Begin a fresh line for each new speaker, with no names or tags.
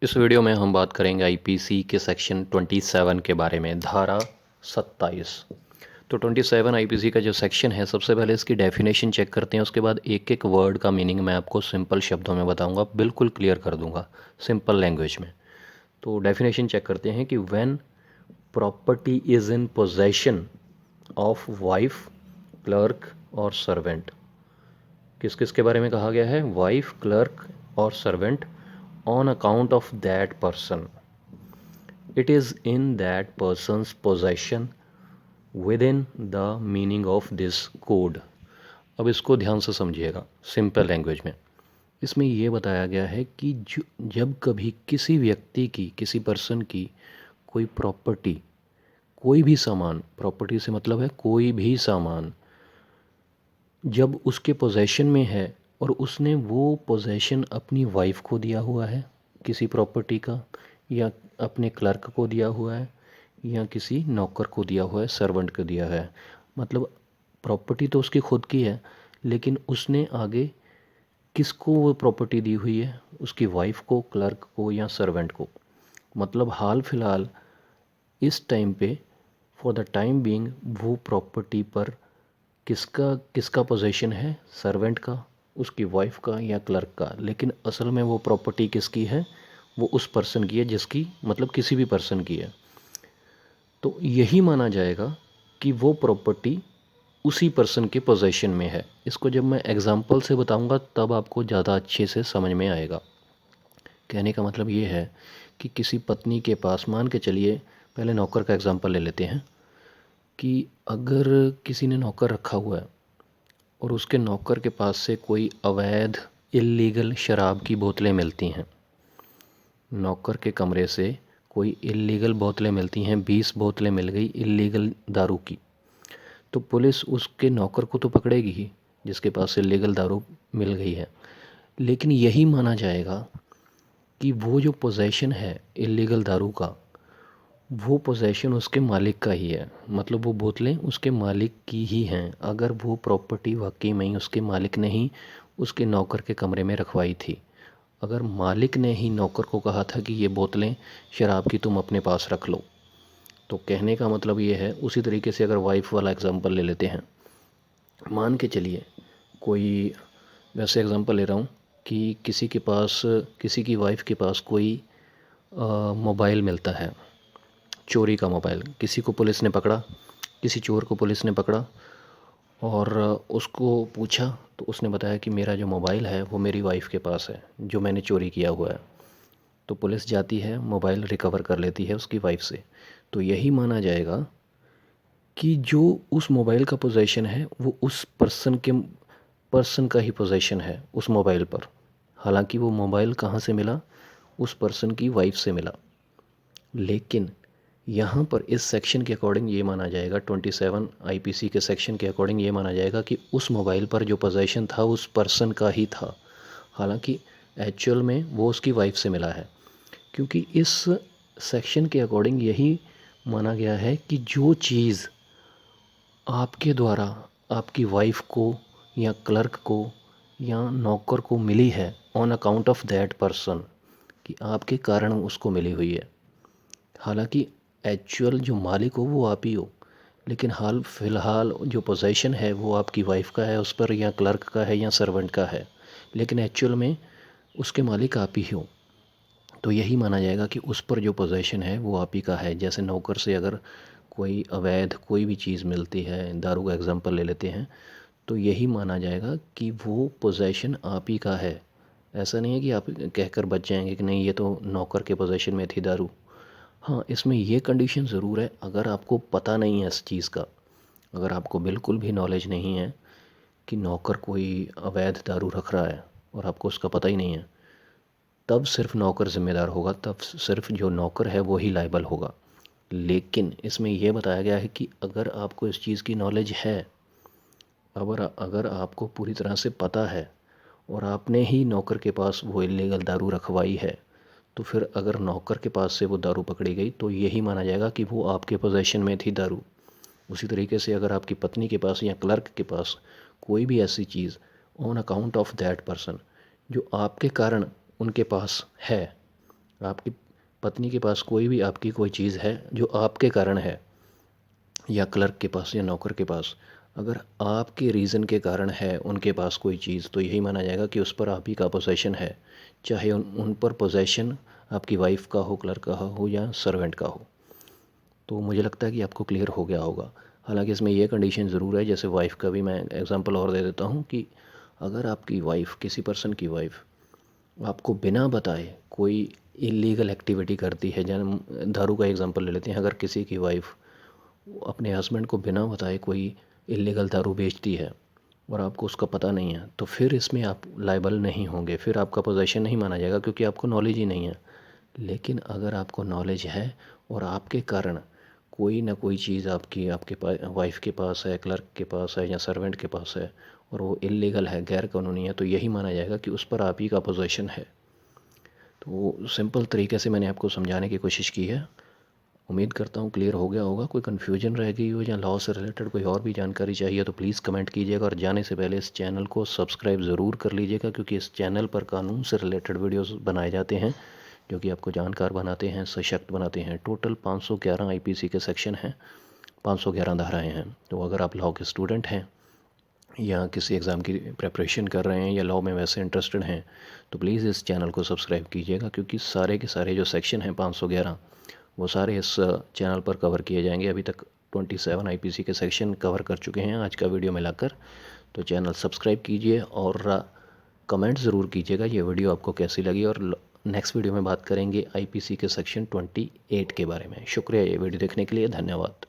इस वीडियो में हम बात करेंगे आईपीसी के सेक्शन 27 के बारे में, धारा 27। तो 27 आईपीसी का जो सेक्शन है, सबसे पहले इसकी डेफिनेशन चेक करते हैं। उसके बाद एक एक वर्ड का मीनिंग मैं आपको सिंपल शब्दों में बताऊंगा, बिल्कुल क्लियर कर दूंगा सिंपल लैंग्वेज में। तो डेफिनेशन चेक करते हैं कि when property is in possession of wife, clerk और सर्वेंट। किस किस के बारे में कहा गया है? वाइफ, क्लर्क और servant. On account of that person, it is in that person's possession within the meaning of this code। अब इसको ध्यान से समझिएगा सिंपल लैंग्वेज में। इसमें ये बताया गया है कि जब कभी किसी व्यक्ति की, किसी पर्सन की कोई प्रॉपर्टी, कोई भी सामान, प्रॉपर्टी से मतलब है कोई भी सामान, जब उसके पोजेशन में है और उसने वो पोजेशन अपनी वाइफ को दिया हुआ है किसी प्रॉपर्टी का, या अपने क्लर्क को दिया हुआ है, या किसी नौकर को दिया हुआ है, सर्वेंट को दिया है, मतलब प्रॉपर्टी तो उसकी खुद की है, लेकिन उसने आगे किसको वो प्रॉपर्टी दी हुई है? उसकी वाइफ को, क्लर्क को या सर्वेंट को। मतलब हाल फिलहाल इस टाइम पे, फॉर द टाइम बीइंग, वो प्रॉपर्टी पर किसका किसका पोजेशन है? सर्वेंट का, उसकी वाइफ का या क्लर्क का। लेकिन असल में वो प्रॉपर्टी किसकी है? वो उस पर्सन की है, जिसकी मतलब किसी भी पर्सन की है। तो यही माना जाएगा कि वो प्रॉपर्टी उसी पर्सन के पोजेशन में है। इसको जब मैं एग्जांपल से बताऊंगा तब आपको ज़्यादा अच्छे से समझ में आएगा। कहने का मतलब ये है कि किसी पत्नी के पास, मान के चलिए, पहले नौकर का एग्जांपल ले लेते हैं, कि अगर किसी ने नौकर रखा हुआ है और उसके नौकर के पास से कोई अवैध, इल्लीगल शराब की बोतलें मिलती हैं, नौकर के कमरे से कोई इल्लीगल बोतलें मिलती हैं, 20 बोतलें मिल गई इल्लीगल दारू की, तो पुलिस उसके नौकर को तो पकड़ेगी ही जिसके पास इल्लीगल दारू मिल गई है। लेकिन यही माना जाएगा कि वो जो पोजेशन है इल्लीगल दारू का, वो पोजेशन उसके मालिक का ही है, मतलब वो बोतलें उसके मालिक की ही हैं। अगर वो प्रॉपर्टी वाकई में ही उसके मालिक ने ही उसके नौकर के कमरे में रखवाई थी, अगर मालिक ने ही नौकर को कहा था कि ये बोतलें शराब की तुम अपने पास रख लो, तो कहने का मतलब ये है। उसी तरीके से अगर वाइफ वाला एग्जांपल ले लेते हैं, मान के चलिए कोई, वैसे एग्जांपल ले रहा हूँ कि किसी के पास, किसी की वाइफ के पास कोई मोबाइल मिलता है, चोरी का मोबाइल। किसी को पुलिस ने पकड़ा, किसी चोर को पुलिस ने पकड़ा और उसको पूछा, तो उसने बताया कि मेरा जो मोबाइल है वो मेरी वाइफ के पास है, जो मैंने चोरी किया हुआ है। तो पुलिस जाती है, मोबाइल रिकवर कर लेती है उसकी वाइफ से। तो यही माना जाएगा कि जो उस मोबाइल का पोजेशन है वो उस पर्सन का ही पोजेशन है उस मोबाइल पर। हालांकि वो मोबाइल कहाँ से मिला? उस पर्सन की वाइफ से मिला। लेकिन यहाँ पर इस सेक्शन के अकॉर्डिंग ये माना जाएगा, 27 आईपीसी के सेक्शन के अकॉर्डिंग ये माना जाएगा कि उस मोबाइल पर जो पोजेशन था उस पर्सन का ही था। हालांकि एक्चुअल में वो उसकी वाइफ से मिला है, क्योंकि इस सेक्शन के अकॉर्डिंग यही माना गया है कि जो चीज़ आपके द्वारा आपकी वाइफ को या क्लर्क को या नौकर को मिली है, on account of that person, कि आपके कारण उसको मिली हुई है, हालांकि एक्चुअल जो मालिक हो वो आप ही हो, लेकिन हाल फिलहाल जो पोजेशन है वो आपकी वाइफ का है उस पर, या क्लर्क का है या सर्वेंट का है, लेकिन एक्चुअल में उसके मालिक आप ही हो। तो यही माना जाएगा कि उस पर जो पोजेशन है वो आप ही का है। जैसे नौकर से अगर कोई अवैध कोई भी चीज़ मिलती है, दारू का एग्जांपल ले लेते हैं, तो यही माना जाएगा कि वो पोजेशन आप ही का है। ऐसा नहीं है कि आप कहकर बच जाएंगे कि नहीं ये तो नौकर के पोजेशन में थी दारू। हाँ, इसमें ये कंडीशन ज़रूर है, अगर आपको पता नहीं है इस चीज़ का, अगर आपको बिल्कुल भी नॉलेज नहीं है कि नौकर कोई अवैध दारू रख रहा है और आपको उसका पता ही नहीं है, तब सिर्फ नौकर ज़िम्मेदार होगा, तब सिर्फ जो नौकर है वो ही लायबल होगा। लेकिन इसमें यह बताया गया है कि अगर आपको इस चीज़ की नॉलेज है, अगर अगर आपको पूरी तरह से पता है और आपने ही नौकर के पास वो इल्लीगल दारू रखवाई है, तो फिर अगर नौकर के पास से वो दारू पकड़ी गई तो यही माना जाएगा कि वो आपके पोजेशन में थी दारू। उसी तरीके से अगर आपकी पत्नी के पास या क्लर्क के पास कोई भी ऐसी चीज़ on account of that person जो आपके कारण उनके पास है, आपकी पत्नी के पास कोई भी आपकी कोई चीज़ है जो आपके कारण है, या क्लर्क के पास या नौकर के पास, अगर आपके रीज़न के कारण है उनके पास कोई चीज़, तो यही माना जाएगा कि उस पर आप ही का पोजेशन है, चाहे उन पर पोजेशन आपकी वाइफ का हो, क्लर्क का हो या सर्वेंट का हो। तो मुझे लगता है कि आपको क्लियर हो गया होगा। हालांकि इसमें यह कंडीशन ज़रूर है, जैसे वाइफ़ का भी मैं एग्जांपल और दे देता हूँ कि अगर आपकी वाइफ़, किसी पर्सन की वाइफ़ आपको बिना बताए कोई इलीगल एक्टिविटी करती है, जैसे दारू का एग्जांपल ले लेते हैं, अगर किसी की वाइफ़ अपने हस्बैंड को बिना बताए कोई इलीगल दारू बेचती है और आपको उसका पता नहीं है, तो फिर इसमें आप लायबल नहीं होंगे, फिर आपका पोजेशन नहीं माना जाएगा क्योंकि आपको नॉलेज ही नहीं है। लेकिन अगर आपको नॉलेज है और आपके कारण कोई ना कोई चीज़ आपकी आपके पास, वाइफ के पास है, क्लर्क के पास है या सर्वेंट के पास है, और वो इलीगल है, गैर कानूनी है, तो यही माना जाएगा कि उस पर आप ही का पोजेशन है। तो सिंपल तरीके से मैंने आपको समझाने की कोशिश की है। उम्मीद करता हूँ क्लियर हो गया होगा। कोई कन्फ्यूजन रह गई हो या लॉ से रिलेटेड कोई और भी जानकारी चाहिए तो प्लीज़ कमेंट कीजिएगा, और जाने से पहले इस चैनल को सब्सक्राइब ज़रूर कर लीजिएगा, क्योंकि इस चैनल पर कानून से रिलेटेड वीडियोस बनाए जाते हैं जो कि आपको जानकार बनाते हैं, सशक्त बनाते हैं। टोटल 511 आईपीसी के सेक्शन हैं, 511 धाराएँ हैं। तो अगर आप लॉ के स्टूडेंट हैं या किसी एग्ज़ाम की प्रिपरेशन कर रहे हैं या लॉ में वैसे इंटरेस्टेड हैं, तो प्लीज़ इस चैनल को सब्सक्राइब कीजिएगा, क्योंकि सारे के सारे जो सेक्शन हैं 511, वो सारे इस चैनल पर कवर किए जाएंगे। अभी तक 27 आईपीसी के सेक्शन कवर कर चुके हैं आज का वीडियो मिलाकर। तो चैनल सब्सक्राइब कीजिए और कमेंट ज़रूर कीजिएगा ये वीडियो आपको कैसी लगी, और नेक्स्ट वीडियो में बात करेंगे आईपीसी के सेक्शन 28 के बारे में। शुक्रिया ये वीडियो देखने के लिए, धन्यवाद।